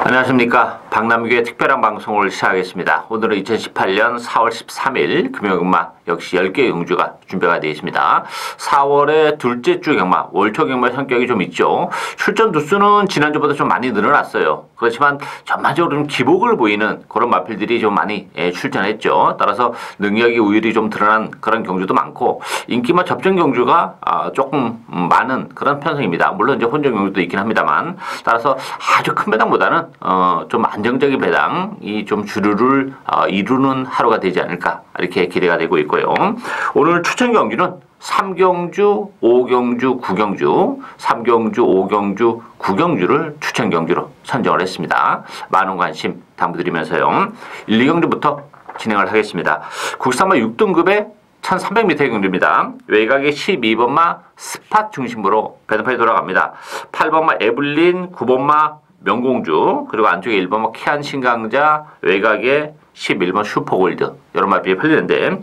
안녕하십니까. 박남규의 특별한 방송을 시작하겠습니다. 오늘은 2018년 4월 13일 금요일경마 역시 10개의 경주가 준비가 되어 있습니다. 4월의 둘째 주 경마, 월초 경마 성격이 좀 있죠. 출전 두수는 지난주보다 좀 많이 늘어났어요. 그렇지만 전반적으로 좀 기복을 보이는 그런 마필들이 좀 많이 출전했죠. 따라서 능력이 우위이 좀 드러난 그런 경주도 많고 인기마 접전 경주가 조금 많은 그런 편성입니다. 물론 이제 혼전 경주도 있긴 합니다만 따라서 아주 큰 배당보다는 좀 안정적인 배당이 좀 주류를 이루는 하루가 되지 않을까 이렇게 기대가 되고 있고요. 오늘 추천 경주는 3경주, 5경주, 9경주, 3경주, 5경주, 9경주를 추천 경주로 선정을 했습니다. 많은 관심 당부드리면서요. 1, 2경주부터 진행을 하겠습니다. 국산마 6등급의 1300m의 경주입니다. 외곽의 12번마 스팟 중심으로 배당판이 돌아갑니다. 8번마 에블린, 9번마 명공주, 그리고 안쪽에 1번마 키안 신강자, 외곽에 11번 슈퍼골드 이런 마필이 팔리는데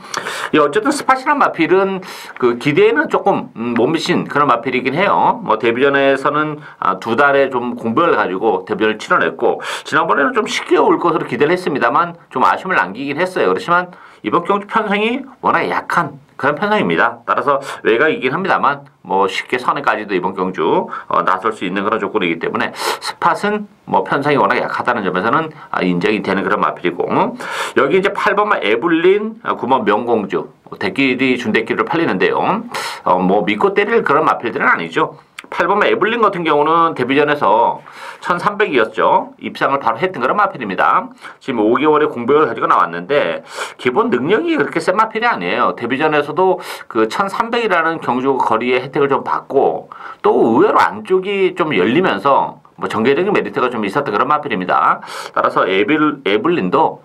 어쨌든 스팟이란 마필은 그 기대에는 조금 못 미친 그런 마필이긴 해요. 뭐 데뷔전에서는 두 달에 좀 공백을 가지고 데뷔전을 치러냈고 지난번에는 좀 쉽게 올 것으로 기대를 했습니다만 좀 아쉬움을 남기긴 했어요. 그렇지만 이번 경주 편성이 워낙 약한 그런 편성입니다. 따라서 외곽이긴 합니다만 뭐 쉽게 선에까지도 이번 경주 나설 수 있는 그런 조건이기 때문에 스팟은 뭐 편성이 워낙 약하다는 점에서는 인정이 되는 그런 마필이고 여기 이제 8번마 에블린, 9번 명공주 대끼리 준대끼리로 팔리는데요. 뭐 믿고 때릴 그런 마필들은 아니죠. 8번마 에블린 같은 경우는 데뷔전에서 1300이었죠. 입상을 바로 했던 그런 마필입니다. 지금 5개월의 공백을 가지고 나왔는데 기본 능력이 그렇게 센 마필이 아니에요. 데뷔전에서도 그 1300이라는 경주 거리의 혜택을 좀 받고 또 의외로 안쪽이 좀 열리면서 뭐 전개적인 메리트가 좀 있었던 그런 마필입니다. 따라서 에블린도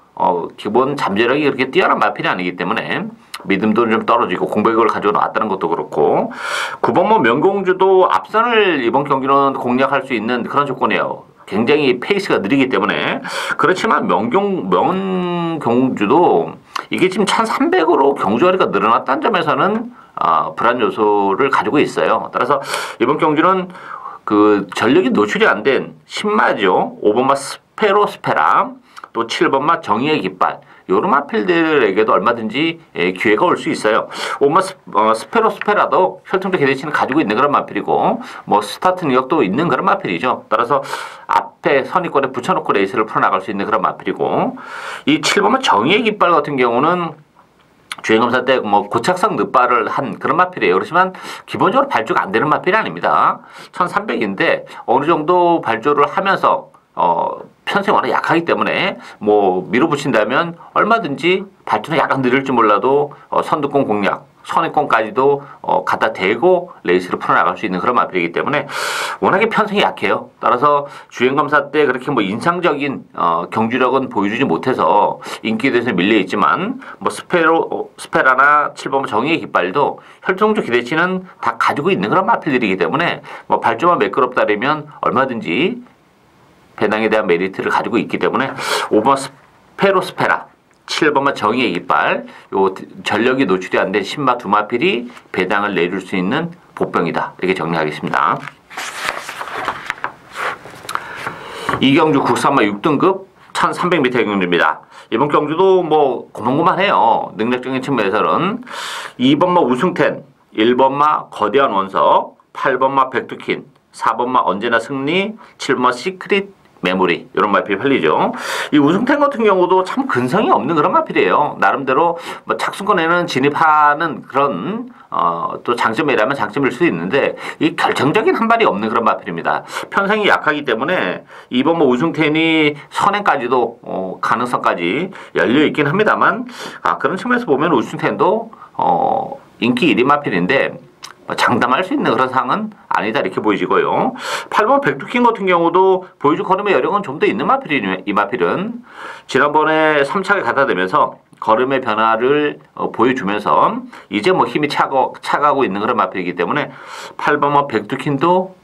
기본 잠재력이 그렇게 뛰어난 마필이 아니기 때문에 믿음도 좀 떨어지고 공백을 가지고 나왔다는 것도 그렇고 9번모 명공주도 앞선을 이번 경기는 공략할 수 있는 그런 조건이에요. 굉장히 페이스가 느리기 때문에 그렇지만 명공주도 이게 지금 1300으로 경주거리가 늘어났다는 점에서는 불안 요소를 가지고 있어요. 따라서 이번 경주는 그 전력이 노출이 안 된 신마죠. 5번마 스페로스페라 또 7번마 정의의 깃발 요런 마필들에게도 얼마든지 기회가 올 수 있어요. 5번마 스페로스페라도 혈통적 기대치는 가지고 있는 그런 마필이고 뭐 스타트 능력도 있는 그런 마필이죠. 따라서 앞에 선입권에 붙여놓고 레이스를 풀어나갈 수 있는 그런 마필이고 이 7번마 정의의 깃발 같은 경우는 주행검사 때 뭐 고착성 늑발을 한 그런 마필이에요. 그렇지만 기본적으로 발주가 안 되는 마필이 아닙니다. 1300인데 어느 정도 발주를 하면서 편성이 워낙 약하기 때문에 뭐 밀어붙인다면 얼마든지 발주는 약간 느릴지 몰라도 선두권 공략, 선행권까지도 갖다 대고 레이스를 풀어나갈 수 있는 그런 마필이기 때문에 워낙에 편성이 약해요. 따라서 주행검사 때 그렇게 뭐 인상적인 경주력은 보여주지 못해서 인기에 대해서 밀려있지만 뭐 스페라나 7번 정의의 깃발도 혈통적 기대치는 다 가지고 있는 그런 마필들이기 때문에 뭐 발주만 매끄럽다면 얼마든지 배당에 대한 메리트를 가지고 있기 때문에 5번 스페로스페라 7번마 정의의 깃발 요 전력이 노출이 안 된 신마 두 마필이 배당을 내줄 수 있는 보병이다. 이렇게 정리하겠습니다. 이경주 국산마 6등급 1300m 경주입니다. 이번 경주도 뭐 고만고만해요. 능력적인 측면에서는 2번마 우승텐, 1번마 거대한 원석, 8번마 백두킨, 4번마 언제나 승리, 7번마 시크릿 메모리 이런 마필이 팔리죠. 이 우승탱 같은 경우도 참 근성이 없는 그런 마필이에요. 나름대로 뭐 착순권에는 진입하는 그런 또 장점이라면 장점일 수 있는데 이 결정적인 한 발이 없는 그런 마필입니다. 편성이 약하기 때문에 이번 뭐 우승텐이 선행까지도 가능성까지 열려 있긴 합니다만 그런 측면에서 보면 우승텐도 인기 1위 마필인데 장담할 수 있는 그런 상황은 아니다 이렇게 보이지고요. 8번 백두킹 같은 경우도 보여줄 걸음의 여력은 좀 더 있는 마필이에요. 이 마필은 지난번에 3차게 갖다 대면서 걸음의 변화를 보여주면서 이제 뭐 힘이 차가고 있는 그런 마필이기 때문에 8번 백두킹도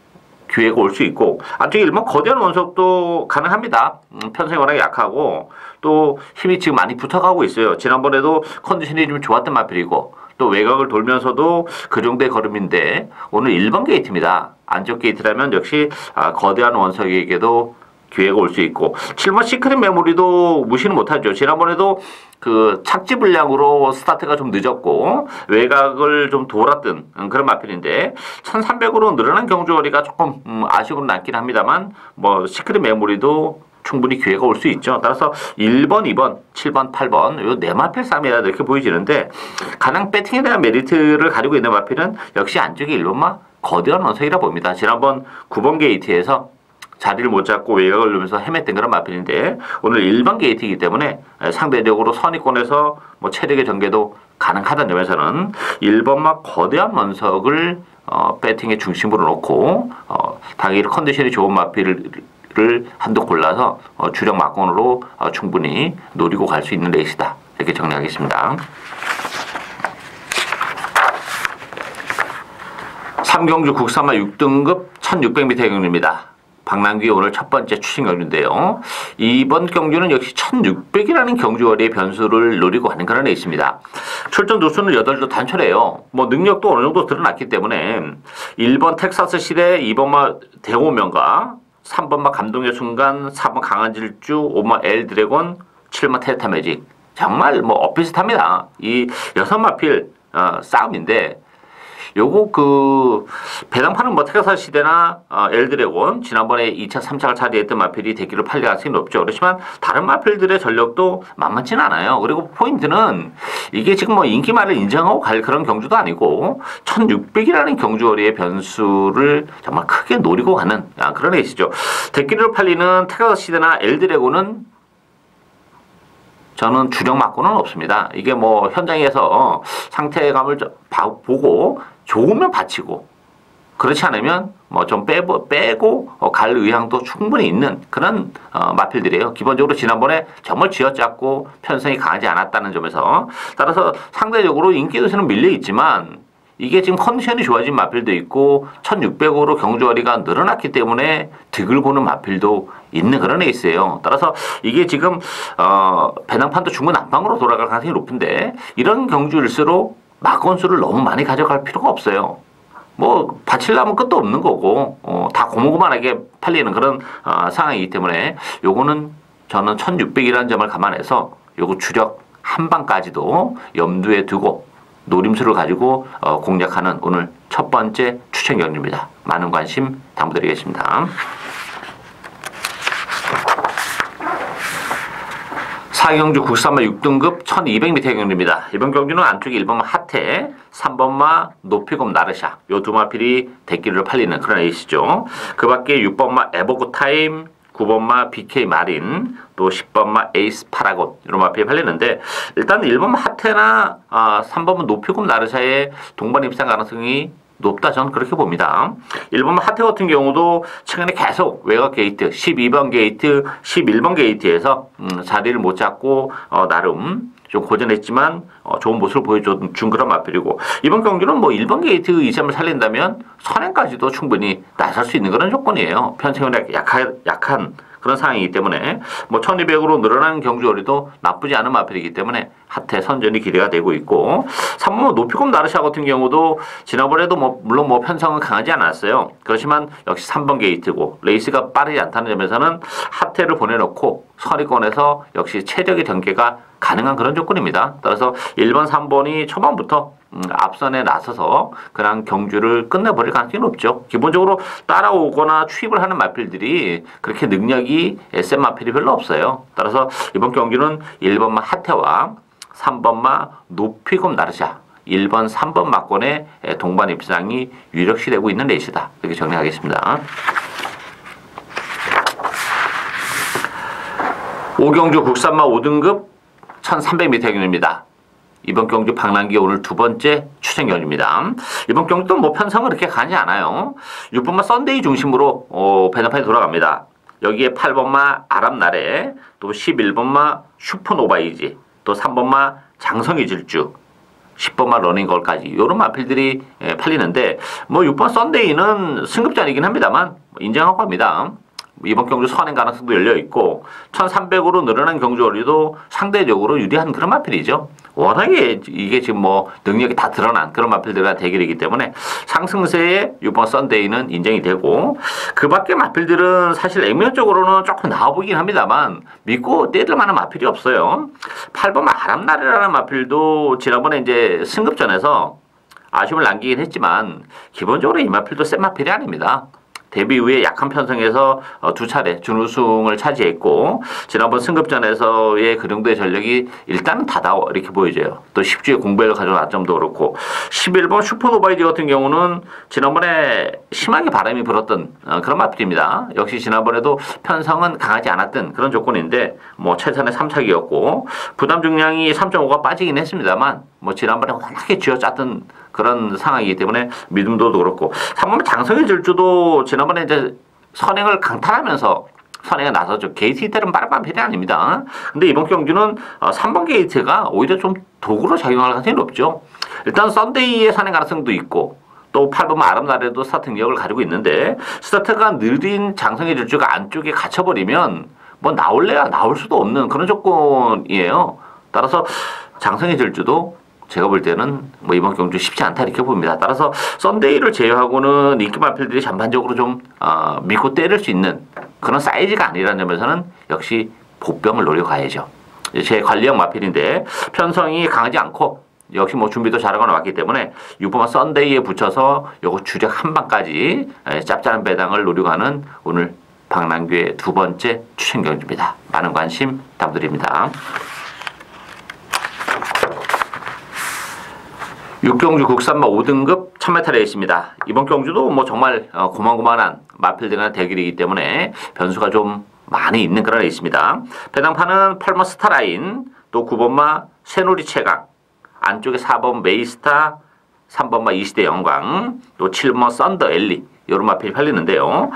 기회가 올 수 있고 안쪽에 1번 거대한 원석도 가능합니다. 편성이 워낙 약하고 또 힘이 지금 많이 붙어가고 있어요. 지난번에도 컨디션이 좀 좋았던 마필이고 또 외곽을 돌면서도 그 정도의 걸음인데 오늘 1번 게이트입니다. 안쪽 게이트라면 역시 거대한 원석에게도 기회가 올 수 있고 7번 시크릿 메모리도 무시는 못하죠. 지난번에도 그 착지 불량으로 스타트가 좀 늦었고 외곽을 좀 돌았던 그런 마필인데 1300으로 늘어난 경주거리가 조금 아쉬움은 남긴 합니다만 뭐 시크릿 메모리도 충분히 기회가 올 수 있죠. 따라서 1번, 2번, 7번, 8번 요 네 마필 싸움이라 이렇게 보여지는데 가장 배팅에 대한 메리트를 가지고 있는 마필은 역시 안쪽에 1번마 거대한 원석이라 봅니다. 지난번 9번 게이트에서 자리를 못 잡고 외곽을 누면서 헤맸던 그런 마필인데 오늘 1번 게이트이기 때문에 상대적으로 선위권에서 뭐 체력의 전개도 가능하다는 점에서는 1번마 거대한 원석을 배팅의 중심으로 놓고 당일 컨디션이 좋은 마필을 한도 골라서 주력 막건으로 충분히 노리고 갈 수 있는 레이스다. 이렇게 정리하겠습니다. 3경주 국산마 6등급 1600m 경주입니다. 박남규 오늘 첫 번째 추신 경주인데요. 이번 경주는 역시 1600이라는 경주거리의 변수를 노리고 하는 그런 레이스입니다. 출전 도수는 8도 단촐해요. 뭐 능력도 어느 정도 드러났기 때문에 1번 텍사스 시대, 2번마 대호명가, 3번마 감동의 순간, 4번 강한 질주, 5번 엘드래곤, 7번 테타 매직. 정말 뭐 비슷합니다. 이 6마필 싸움인데 요거 그 배당파는 뭐 텍사스 시대나 엘드래곤 지난번에 2차 3차를 차지했던 마필이 대기로 팔릴 가능성이 높죠. 그렇지만 다른 마필들의 전력도 만만치는 않아요. 그리고 포인트는 이게 지금 뭐 인기말을 인정하고 갈 그런 경주도 아니고 1600이라는 경주거리의 변수를 정말 크게 노리고 가는 그런 레이스죠. 대기로 팔리는 텍사스 시대나 엘드래곤은 저는 주력 맞고는 없습니다. 이게 뭐 현장에서 상태감을 보고 좋으면 받치고 그렇지 않으면 뭐 좀 빼고 갈 의향도 충분히 있는 그런 마필들이에요. 기본적으로 지난번에 정말 쥐어짰고 편성이 강하지 않았다는 점에서 따라서 상대적으로 인기도시는 밀려 있지만 이게 지금 컨디션이 좋아진 마필도 있고 1600으로 경주거리가 늘어났기 때문에 득을 보는 마필도 있는 그런 레이스예요. 따라서 이게 지금 배당판도 중구 난방으로 돌아갈 가능성이 높은데 이런 경주일수록 막건수를 너무 많이 가져갈 필요가 없어요. 뭐 바치려면 끝도 없는 거고 다 고무고만하게 팔리는 그런 상황이기 때문에 요거는 저는 1600이라는 점을 감안해서 요거 주력 한 방까지도 염두에 두고 노림수를 가지고 공략하는 오늘 첫 번째 추천 경주입니다. 많은 관심 당부드리겠습니다. 4경주 국산마 6등급 1200m 경주입니다. 이번 경주는 안쪽에 1번마 하태, 3번마 높이곰 나르샤 요 두 마필이 대기를 팔리는 그런 에이스죠. 그 밖에 6번마 에버그 타임, 9번마 BK 마린, 또 10번마 에이스 파라곤 이런 마필이 팔리는데 일단 1번마 하테나 3번마 높이곰 나르샤의 동반 입상 가능성이 높다 저는 그렇게 봅니다. 1번마 하테 같은 경우도 최근에 계속 외곽 게이트 12번 게이트 11번 게이트에서 자리를 못 잡고 나름 좀 고전했지만 좋은 모습을 보여준 그런 마필이고 이번 경기는 뭐 1번 게이트 이점을 살린다면 선행까지도 충분히 나설 수 있는 그런 조건이에요. 편성이 약한 그런 상황이기 때문에 뭐 1200으로 늘어나는 경주거리도 나쁘지 않은 마필이기 때문에 하태 선전이 기대가 되고 있고 3번 높이곰 나르샤 같은 경우도 지난번에도 뭐 물론 뭐 편성은 강하지 않았어요. 그렇지만 역시 3번 게이트고 레이스가 빠르지 않다는 점에서는 하태를 보내놓고 선의권에서 역시 체력의 전개가 가능한 그런 조건입니다. 따라서 1번, 3번이 초반부터 앞선에 나서서 그냥 경주를 끝내버릴 가능성이 높죠. 기본적으로 따라오거나 추입을 하는 마필들이 그렇게 능력이 SM 마필이 별로 없어요. 따라서 이번 경기는 1번마 하태와 3번마 높이곰 나르샤 1번, 3번 막권의 동반 입상이 유력시되고 있는 레이스다. 이렇게 정리하겠습니다. 5경주 국산마 5등급 1300m 경주입니다. 이번 경주 박남기 오늘 두 번째 추천 경주입니다. 이번 경주도 뭐 편성은 그렇게 가지 않아요. 6번마 썬데이 중심으로 배당판이 돌아갑니다. 여기에 8번마 아랍나래, 또 11번마 슈퍼노바이지, 또 3번마 장성의 질주, 10번마 러닝걸까지 이런 마필들이 팔리는데 뭐 6번 썬데이는 승급전이긴 합니다만 인정하고 합니다. 이번 경주 선행 가능성도 열려 있고 1300으로 늘어난 경주 거리도 상대적으로 유리한 그런 마필이죠. 워낙에 이게 지금 뭐 능력이 다 드러난 그런 마필들과 대결이기 때문에 상승세에 이번 썬데이는 인정이 되고 그 밖에 마필들은 사실 액면적으로는 조금 나와 보이긴 합니다만 믿고 떼들 만한 마필이 없어요. 8번 아람나래라는 마필도 지난번에 이제 승급전에서 아쉬움을 남기긴 했지만 기본적으로 이 마필도 센 마필이 아닙니다. 데뷔 이후에 약한 편성에서 두 차례 준우승을 차지했고 지난번 승급전에서의 그 정도의 전력이 일단은 다다 이렇게 보여져요. 또 10주에 공백을 가져온 점도 그렇고 11번 슈퍼노바이즈 같은 경우는 지난번에 심하게 바람이 불었던 그런 마필입니다. 역시 지난번에도 편성은 강하지 않았던 그런 조건인데 뭐 최선의 3차기였고 부담 중량이 3.5가 빠지긴 했습니다만 뭐 지난번에 워낙에 쥐어짰던 그런 상황이기 때문에 믿음도 그렇고 3번 장성의 질주도 지난번에 이제 선행을 강탈하면서 선행에 나서죠. 게이트 이탈은 빠른 마필이 아닙니다. 근데 이번 경주는 3번 게이트가 오히려 좀 도구로 작용할 가능성이 높죠. 일단 썬데이의 선행 가능성도 있고 또 8번 아름나래도 스타트 능력을 가지고 있는데 스타트가 느린 장성의 질주가 안쪽에 갇혀버리면 뭐 나올래야 나올 수도 없는 그런 조건이에요. 따라서 장성의 질주도 제가 볼 때는 뭐 이번 경주 쉽지 않다 이렇게 봅니다. 따라서 썬데이를 제외하고는 인기 마필들이 전반적으로 좀 믿고 때릴 수 있는 그런 사이즈가 아니라는 점에서는 역시 보병을 노려가야죠. 제 관리형 마필인데 편성이 강하지 않고 역시 뭐 준비도 잘하고 나왔기 때문에 6번 썬데이에 붙여서 요거 주력 한 방까지 짭짤한 배당을 노려가는 오늘 박남규의 두 번째 추천 경주입니다. 많은 관심 부탁드립니다. 6경주 국산마 5등급 1000m 레이스입니다. 이번 경주도 뭐 정말 고만고만한 마필들이나 대결이기 때문에 변수가 좀 많이 있는 그런 레이스입니다. 배당판은 8번 스타라인, 또 9번마 새누리 최강, 안쪽에 4번 메이스타, 3번마 이시대 영광, 또 7번 썬더 엘리 이런 마필이 팔리는데요.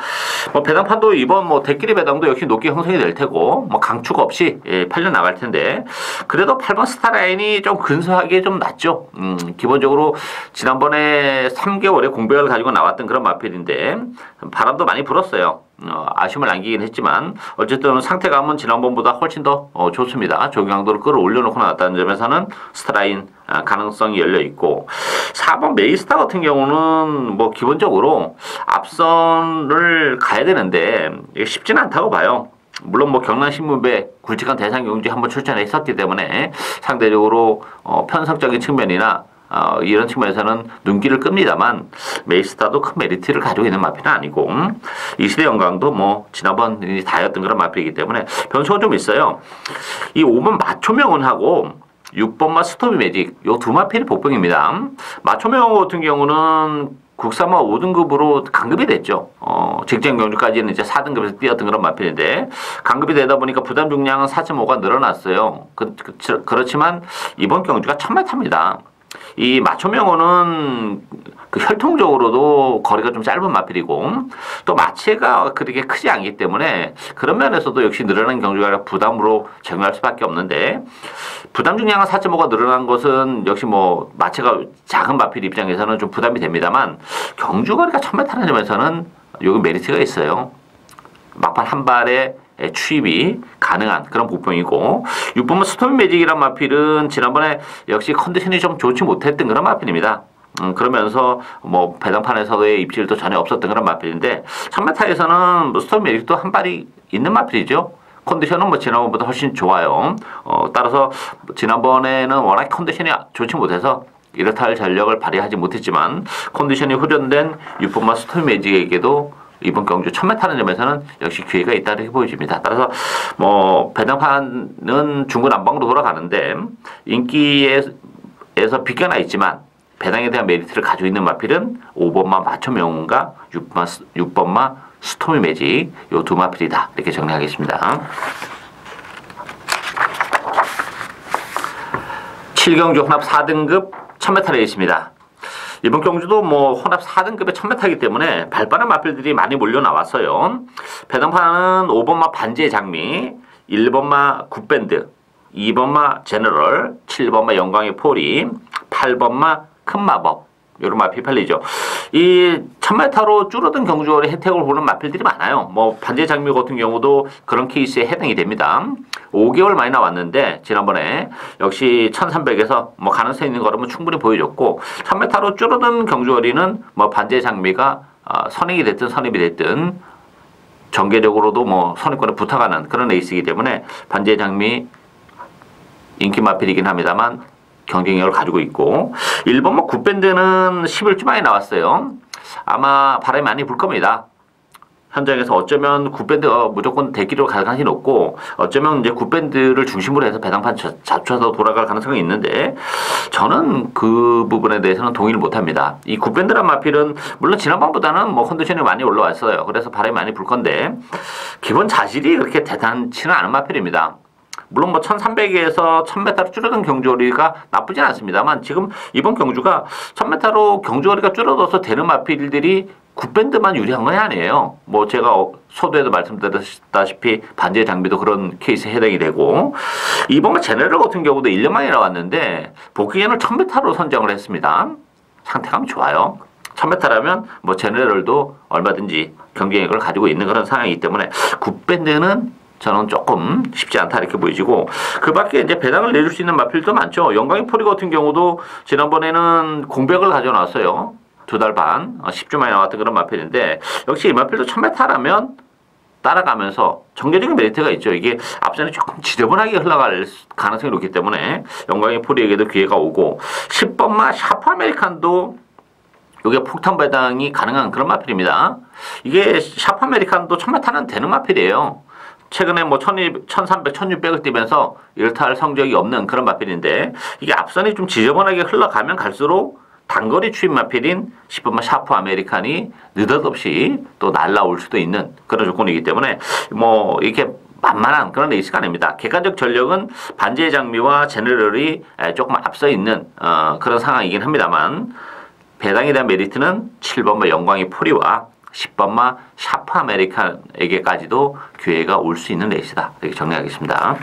뭐 배당판도 이번 뭐 대끼리 배당도 역시 높게 형성이 될 테고 뭐 강추가 없이 팔려 나갈 텐데 그래도 8번 스타라인이 좀 근소하게 좀 낫죠. 기본적으로 지난번에 3개월의 공백을 가지고 나왔던 그런 마필인데 바람도 많이 불었어요. 아쉬움을 남기긴 했지만 어쨌든 상태감은 지난번보다 훨씬 더 좋습니다. 조경강도를 끌어올려놓고 나왔다는 점에서는 스타라인 가능성이 열려있고 4번 메이스타 같은 경우는 뭐 기본적으로 앞선을 가야 되는데 쉽지는 않다고 봐요. 물론 뭐 경남신문배 굵직한 대상 경주에 한번 출전했었기 때문에 상대적으로 편성적인 측면이나 이런 측면에서는 눈길을 끕니다만 메이스타도 큰 메리트를 가지고 있는 마필은 아니고 이시대 영광도 뭐 지난번 다였던 그런 마필이기 때문에 변수가 좀 있어요. 이 5번 마초명은하고 6번마 스토미 매직 요 두 마필이 복병입니다. 마초명 같은 경우는 국산마 5등급으로 강급이 됐죠. 직전 경주까지는 이제 4등급에서 뛰었던 그런 마필인데 강급이 되다 보니까 부담 중량은 4.5가 늘어났어요. 그렇지만 이번 경주가 1000m입니다. 이 마초명호는 그 혈통적으로도 거리가 좀 짧은 마필이고 또 마체가 그렇게 크지 않기 때문에 그런 면에서도 역시 늘어난 경주가 부담으로 작용할 수밖에 없는데 부담 중량은 4.5가 늘어난 것은 역시 뭐 마체가 작은 마필 입장에서는 좀 부담이 됩니다만 경주거리가 1000m라는 점에서는 여기 메리트가 있어요. 막판 한 발에 추입이 가능한 그런 복병이고 6번은 스토미 매직이란 마필은 지난번에 역시 컨디션이 좀 좋지 못했던 그런 마필입니다. 그러면서 뭐 배당판에서의 입질도 전혀 없었던 그런 마필인데 1000m에서는 뭐 스토미 매직도 한 발이 있는 마필이죠. 컨디션은 뭐 지난번보다 훨씬 좋아요. 따라서 지난번에는 워낙 컨디션이 좋지 못해서 이렇다 할 전력을 발휘하지 못했지만 컨디션이 후련된 6번마 스토미 매직에게도 이번 경주 1000m라는 점에서는 역시 기회가 있다고 보여집니다. 따라서 뭐 배당판은 중구난방으로 돌아가는데 인기에서 비껴나 있지만 배당에 대한 메리트를 가지고 있는 마필은 5번마 마초명운과 6번마 스토미 매직 요 두 마필이다 이렇게 정리하겠습니다. 7경주 혼합 4등급 1000m 레이스입니다. 이번 경주도 뭐 혼합 4등급의 1000m이기 때문에 발빠른 마필들이 많이 몰려 나왔어요. 배당판은 5번마 반지의 장미, 1번마 굿밴드, 2번마 제너럴, 7번마 영광의 포리, 8번마 큰마법, 이런 마필 팔리죠. 이 1000m로 줄어든 경주월의 혜택을 보는 마필들이 많아요. 뭐 반제 장미 같은 경우도 그런 케이스에 해당이 됩니다. 5개월 많이 나왔는데 지난번에 역시 1300에서 뭐 가능성 있는 걸음은 충분히 보여줬고 1000m로 줄어든 경주월이는 뭐 반제 장미가 선행이 됐든 선입이 됐든 전개적으로도 뭐 선입권에 부탁하는 그런 레이스이기 때문에 반제 장미 인기 마필이긴 합니다만 경쟁력을 가지고 있고 1번 뭐 굿밴드는 11주 만에 나왔어요. 아마 바람이 많이 불 겁니다. 현장에서 어쩌면 굿밴드가 무조건 대기로 갈 가능성이 높고 어쩌면 이제 굿밴드를 중심으로 해서 배당판 잡쳐서 돌아갈 가능성이 있는데 저는 그 부분에 대해서는 동의를 못합니다. 이 굿밴드란 마필은 물론 지난번보다는 뭐 컨디션이 많이 올라왔어요. 그래서 바람이 많이 불 건데 기본 자질이 그렇게 대단치는 않은 마필입니다. 물론 뭐 1300에서 1000m로 줄어든 경주거리가 나쁘진 않습니다만 지금 이번 경주가 1000m로 경주거리가 줄어들어서 되는 마필들이 굿밴드만 유리한 건 아니에요. 뭐 제가 서두에도 말씀드렸다시피 반제 장비도 그런 케이스에 해당이 되고 이번 제네럴 같은 경우도 1년 만에 나왔는데 복귀전을 1000m로 선정을 했습니다. 상태감이 좋아요. 1000m라면 뭐 제네럴도 얼마든지 경쟁력을 가지고 있는 그런 상황이기 때문에 굿밴드는 저는 조금 쉽지 않다 이렇게 보이지고 그 밖에 이제 배당을 내줄 수 있는 마필도 많죠. 영광의 포리 같은 경우도 지난번에는 공백을 가져놨어요. 2달 반, 10주 만에 나왔던 그런 마필인데 역시 이 마필도 1000m라면 따라가면서 정계적인 메리트가 있죠. 이게 앞선에 조금 지저분하게 흘러갈 가능성이 높기 때문에 영광의 포리에게도 기회가 오고 10번마 샤프 아메리칸도 이게 폭탄 배당이 가능한 그런 마필입니다. 이게 샤프 아메리칸도 1000m는 되는 마필이에요. 최근에 뭐 1300, 1600을 뛰면서 이렇다 할 성적이 없는 그런 마필인데 이게 앞선이 좀 지저분하게 흘러가면 갈수록 단거리 추임 마필인 10번마 샤프 아메리칸이 느닷없이 또 날라올 수도 있는 그런 조건이기 때문에 뭐 이렇게 만만한 그런 레이스가 아닙니다. 객관적 전력은 반지의 장미와 제네럴이 조금 앞서 있는 그런 상황이긴 합니다만 배당에 대한 메리트는 7번마 영광의 포리와 10번마 샤프 아메리칸에게까지도 기회가 올 수 있는 레이스다. 이렇게 정리하겠습니다.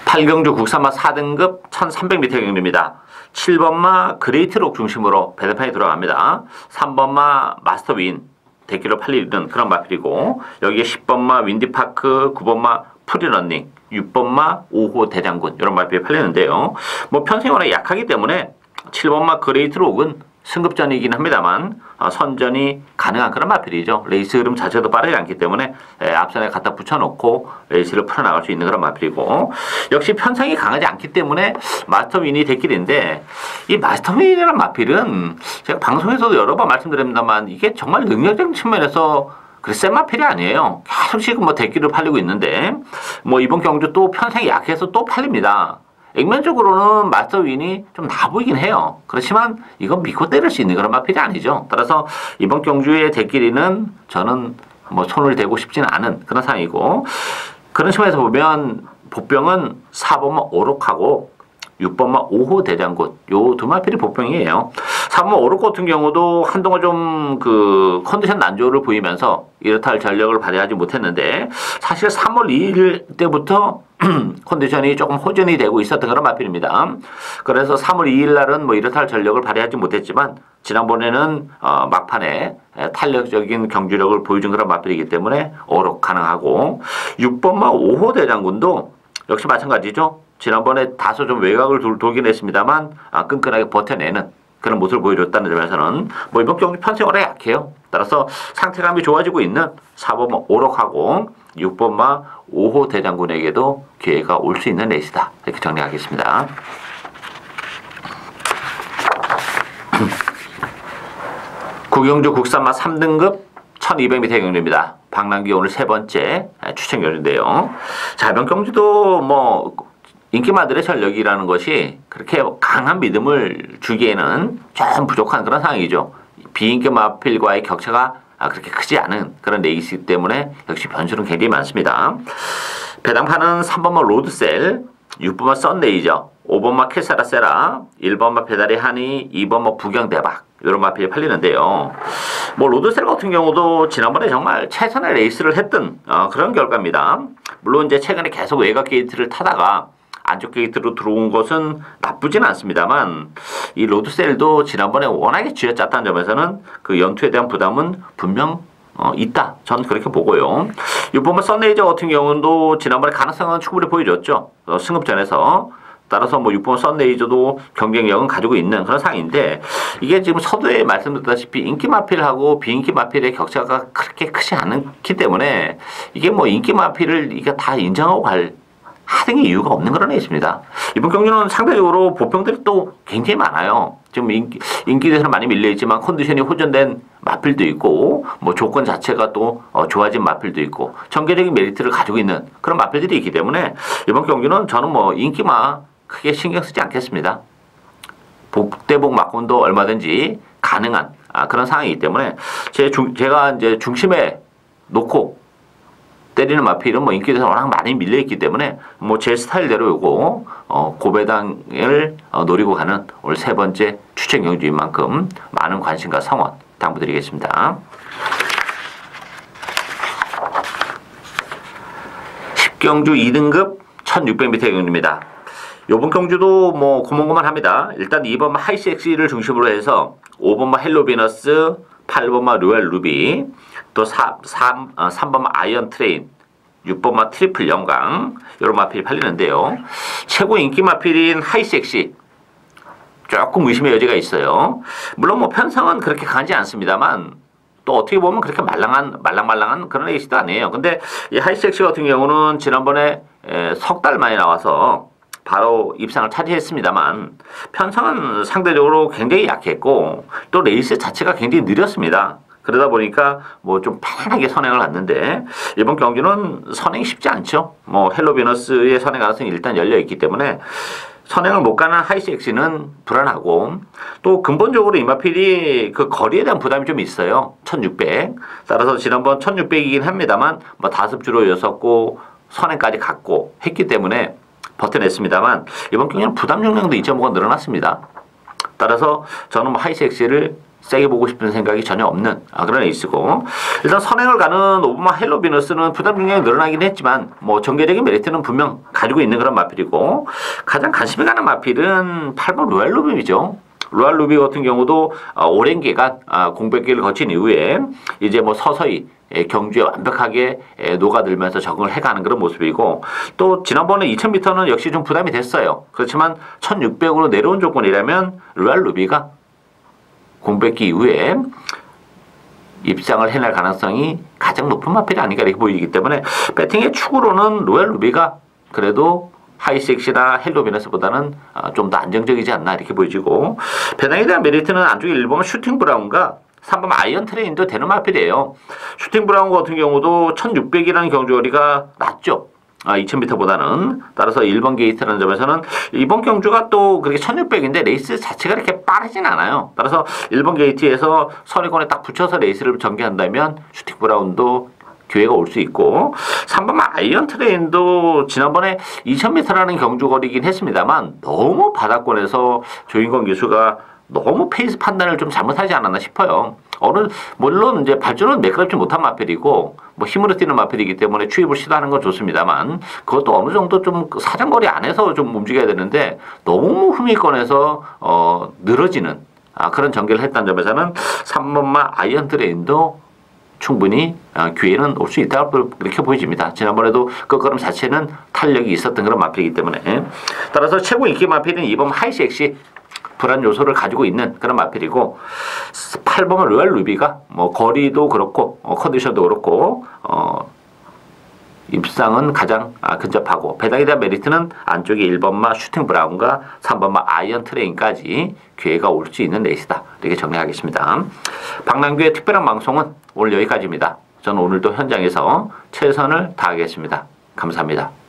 8경주 국산마 4등급 1300m 경주입니다. 7번마 그레이트록 중심으로 배당판이 들어갑니다. 3번마 마스터윈 대기로 팔리는 그런 마필이고 여기에 10번마 윈디파크, 9번마 프리런닝, 6번마 5호 대장군 이런 마필이 팔리는데요. 뭐 편성이 워낙 약하기 때문에 7번마 그레이트록은 승급전이긴 합니다만 선전이 가능한 그런 마필이죠. 레이스 흐름 자체도 빠르지 않기 때문에 앞선에 갖다 붙여놓고 레이스를 풀어나갈 수 있는 그런 마필이고 역시 편성이 강하지 않기 때문에 마스터윈이 대길인데 이 마스터윈이라는 마필은 제가 방송에서도 여러 번 말씀드립니다만 이게 정말 능력적인 측면에서 센 마필이 아니에요. 계속 지금 뭐 대기를 팔리고 있는데 뭐 이번 경주 또 편성이 약해서 또 팔립니다. 액면적으로는 마스터윈이 좀 나아 보이긴 해요. 그렇지만 이건 믿고 때릴 수 있는 그런 마필이 아니죠. 따라서 이번 경주의 대길이는 저는 뭐 손을 대고 싶지는 않은 그런 상황이고 그런 측면에서 보면 복병은 4번마 오록하고 6번마 5호 대장군 요 두 마필이 복병이에요. 3번마 오록 같은 경우도 한동안 좀 그 컨디션 난조를 보이면서 이렇다 할 전력을 발휘하지 못했는데 사실 3월 2일 때부터 컨디션이 조금 호전이 되고 있었던 그런 마필입니다. 그래서 3월 2일 날은 뭐 이렇다 할 전력을 발휘하지 못했지만 지난번에는 막판에 탄력적인 경주력을 보여준 그런 마필이기 때문에 오록 가능하고 6번마 5호 대장군도 역시 마찬가지죠. 지난번에 다소 좀 외곽을 돌긴 했습니다만 끈끈하게 버텨내는 그런 모습을 보여줬다는 점에서는 뭐 이번 경기 편성이 워낙 약해요. 따라서 상태감이 좋아지고 있는 4번마 오록하고 6번마 5호 대장군에게도 기회가 올 수 있는 레이스다. 이렇게 정리하겠습니다. 구경주 국산마 3등급 1200m 경주입니다. 방랑기 오늘 세 번째 추천 경주인데요. 자, 이번 경주도 뭐 인기마들의 전력이라는 것이 그렇게 강한 믿음을 주기에는 좀 부족한 그런 상황이죠. 비인기 마필과의 격차가 그렇게 크지 않은 그런 레이스 때문에 역시 변수는 굉장히 많습니다. 배당판은 3번마 로드셀, 6번마 썬레이저, 5번마 캐사라세라, 1번마 배달의 한이, 2번마 부경대박 이런 마필이 팔리는데요. 뭐 로드셀 같은 경우도 지난번에 정말 최선의 레이스를 했던 그런 결과입니다. 물론 이제 최근에 계속 외곽 게이트를 타다가 안쪽 게이트로 들어온 것은 나쁘진 않습니다만 이 로드셀도 지난번에 워낙에 쥐어짰다는 점에서는 그 연투에 대한 부담은 분명 있다. 저는 그렇게 보고요. 이번 썬레이저 같은 경우도 지난번에 가능성은 충분히 보여줬죠. 승급전에서. 따라서 뭐 6번 썬레이저도 경쟁력은 가지고 있는 그런 상황인데 이게 지금 서두에 말씀드렸다시피 인기 마필하고 비인기 마필의 격차가 그렇게 크지 않기 때문에 이게 뭐 인기 마필을 이게 다 인정하고 갈 하등의 이유가 없는 그런 애 있습니다. 이번 경기는 상대적으로 보평들이 또 굉장히 많아요. 지금 인기대에서는 많이 밀려있지만 컨디션이 호전된 마필도 있고 뭐 조건 자체가 또 좋아진 마필도 있고 전개적인 메리트를 가지고 있는 그런 마필들이 있기 때문에 이번 경기는 저는 뭐 인기마 크게 신경 쓰지 않겠습니다. 복대복 막군도 얼마든지 가능한 그런 상황이기 때문에 제가 이제 중심에 놓고 때리는 마필은 뭐 인기에서 워낙 많이 밀려있기 때문에 뭐 제 스타일대로 요거 고배당을 노리고 가는 오늘 세 번째 추천 경주인 만큼 많은 관심과 성원 당부드리겠습니다. 10경주 2등급 1600m 경주입니다. 요번 경주도 뭐 고만고만합니다. 일단 2번 하이섹시를 중심으로 해서 5번 헬로비너스, 8번 로얄 루비, 또 3번 아이언 트레인, 6번 트리플 영광 이런 마필이 팔리는데요. 최고 인기 마필인 하이섹시 조금 의심의 여지가 있어요. 물론 뭐 편성은 그렇게 강하지 않습니다만 또 어떻게 보면 그렇게 말랑말랑한 그런 에이스도 아니에요. 근데 이 하이섹시 같은 경우는 지난번에 석 달 만에 나와서 바로 입상을 차지했습니다만 편성은 상대적으로 굉장히 약했고 또 레이스 자체가 굉장히 느렸습니다. 그러다 보니까 뭐 좀 편하게 선행을 했는데 이번 경기는 선행이 쉽지 않죠. 뭐 헬로비너스의 선행 가능성이 일단 열려 있기 때문에 선행을 못 가는 하이섹시는 불안하고 또 근본적으로 이 마필이 그 거리에 대한 부담이 좀 있어요. 1600. 따라서 지난번 1600이긴 합니다만 뭐 5주로 6고 선행까지 갔고 했기 때문에 버텨냈습니다만 이번 경기는 부담 용량도 2.5가 늘어났습니다. 따라서 저는 뭐 하이섹시를 세게 보고 싶은 생각이 전혀 없는 그런 에이스고 일단 선행을 가는 오브마 헬로비너스는 부담 용량이 늘어나긴 했지만 뭐 전개적인 메리트는 분명 가지고 있는 그런 마필이고 가장 관심이 가는 마필은 8번 로얄 루비죠. 로얄 루비 같은 경우도 오랜 기간 공백기를 거친 이후에 이제 뭐 서서히 경주에 완벽하게 녹아들면서 적응을 해가는 그런 모습이고 또 지난번에 2000m는 역시 좀 부담이 됐어요. 그렇지만 1600으로 내려온 조건이라면 로얄 루비가 공백기 이후에 입상을 해낼 가능성이 가장 높은 마필이 아닌가 이렇게 보이기 때문에 배팅의 축으로는 로얄 루비가 그래도 하이섹시나 헬로비너스보다는 좀 더 안정적이지 않나 이렇게 보여지고 배당에 대한 메리트는 안쪽에 1번 슈팅 브라운과 3번 아이언 트레인도 되는 마필이에요. 슈팅 브라운 같은 경우도 1600이라는 경주거리가 낮죠. 2000m보다는. 따라서 1번 게이트라는 점에서는 이번 경주가 또 그렇게 1600인데 레이스 자체가 이렇게 빠르진 않아요. 따라서 1번 게이트에서 선의권에 딱 붙여서 레이스를 전개한다면 슈팅 브라운도 기회가 올 수 있고 3번 아이언 트레인도 지난번에 2000m라는 경주거리긴 했습니다만 너무 바닥권에서 조인권 기수가 너무 페이스 판단을 좀 잘못하지 않았나 싶어요. 물론 이제 발전은 매끄럽지 못한 마필이고 뭐 힘으로 뛰는 마필이기 때문에 추입을 시도하는 건 좋습니다만 그것도 어느 정도 좀 사정거리 안에서 좀 움직여야 되는데 너무 후미권에서 늘어지는 그런 전개를 했다는 점에서는 3번마 아이언 트레인도 충분히 기회는 올 수 있다고 그렇게 보여집니다. 지난번에도 그 걸음 자체는 탄력이 있었던 그런 마필이기 때문에 따라서 최고 인기 마필은 2번 하이섹시 불안 요소를 가지고 있는 그런 마필이고 8번은 로얄 루비가 뭐 거리도 그렇고 컨디션도 그렇고 입상은 가장 근접하고 배당에 대한 메리트는 안쪽에 1번마 슈팅 브라운과 3번마 아이언 트레인까지 기회가 올 수 있는 레이스다. 이렇게 정리하겠습니다. 박남규의 특별한 방송은 오늘 여기까지입니다. 저는 오늘도 현장에서 최선을 다하겠습니다. 감사합니다.